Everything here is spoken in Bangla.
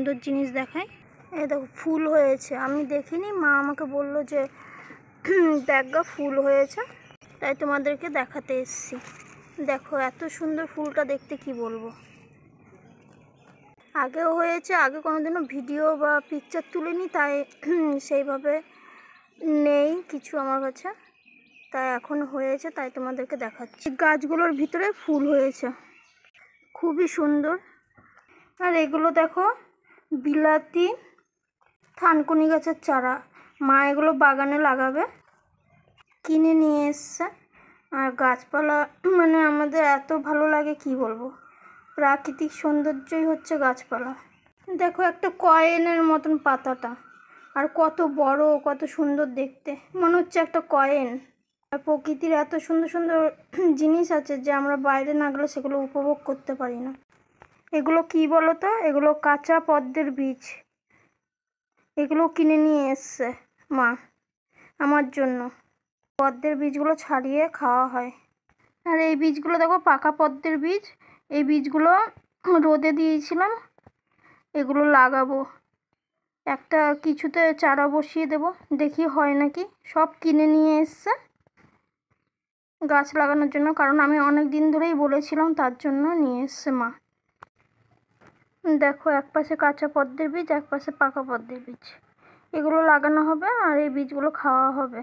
সুন্দর জিনিস দেখায়। এই দেখো ফুল হয়েছে, আমি দেখিনি, মা আমাকে বললো যে দেখা ফুল হয়েছে, তাই তোমাদেরকে দেখাতে এসেছি। দেখো এত সুন্দর ফুলটা দেখতে, কি বলবো। আগেও হয়েছে, আগে কোনোদিনও ভিডিও বা পিকচার তুলিনি, তাই সেইভাবে নেই কিছু আমার কাছে, তাই এখন হয়েছে, তাই তোমাদেরকে দেখাচ্ছি। গাছগুলোর ভিতরে ফুল হয়েছে, খুবই সুন্দর। আর এগুলো দেখো বিলাতি থানকুনি গাছের চারা, মা এগুলো বাগানে লাগাবে, কিনে নিয়ে এসছে। আর গাছপালা মানে আমাদের এত ভালো লাগে, কি বলবো, প্রাকৃতিক সৌন্দর্যই হচ্ছে গাছপালা। দেখো একটা কয়েনের মতন পাতাটা, আর কত বড়, কত সুন্দর দেখতে, মনে হচ্ছে একটা কয়েন। আর প্রকৃতির এত সুন্দর সুন্দর জিনিস আছে যে আমরা বাইরে না গেলে সেগুলো উপভোগ করতে পারি না। এগুলো কি বলো তো, এগুলো কাঁচা পদ্মের বীজ, এগুলো কিনে নিয়ে এসছে মা আমার জন্য। পদ্মের বীজগুলো ছাড়িয়ে খাওয়া হয়। আর এই বীজগুলো দেখো পাকা পদ্মের বীজ, এই বীজগুলো রোদে দিয়েছিলাম, এগুলো লাগাবো। একটা কিছুতে চারা বসিয়ে দেব, দেখি হয় নাকি। সব কিনে নিয়ে এসছে গাছ লাগানোর জন্য, কারণ আমি অনেক দিন ধরেই বলেছিলাম, তার জন্য নিয়ে এসছে মা। দেখো এক পাশে কাঁচা পদ্মের বীজ, এক পাশে পাকা পদ্মের বীজ, এগুলো লাগানো হবে আর এই বীজগুলো খাওয়া হবে।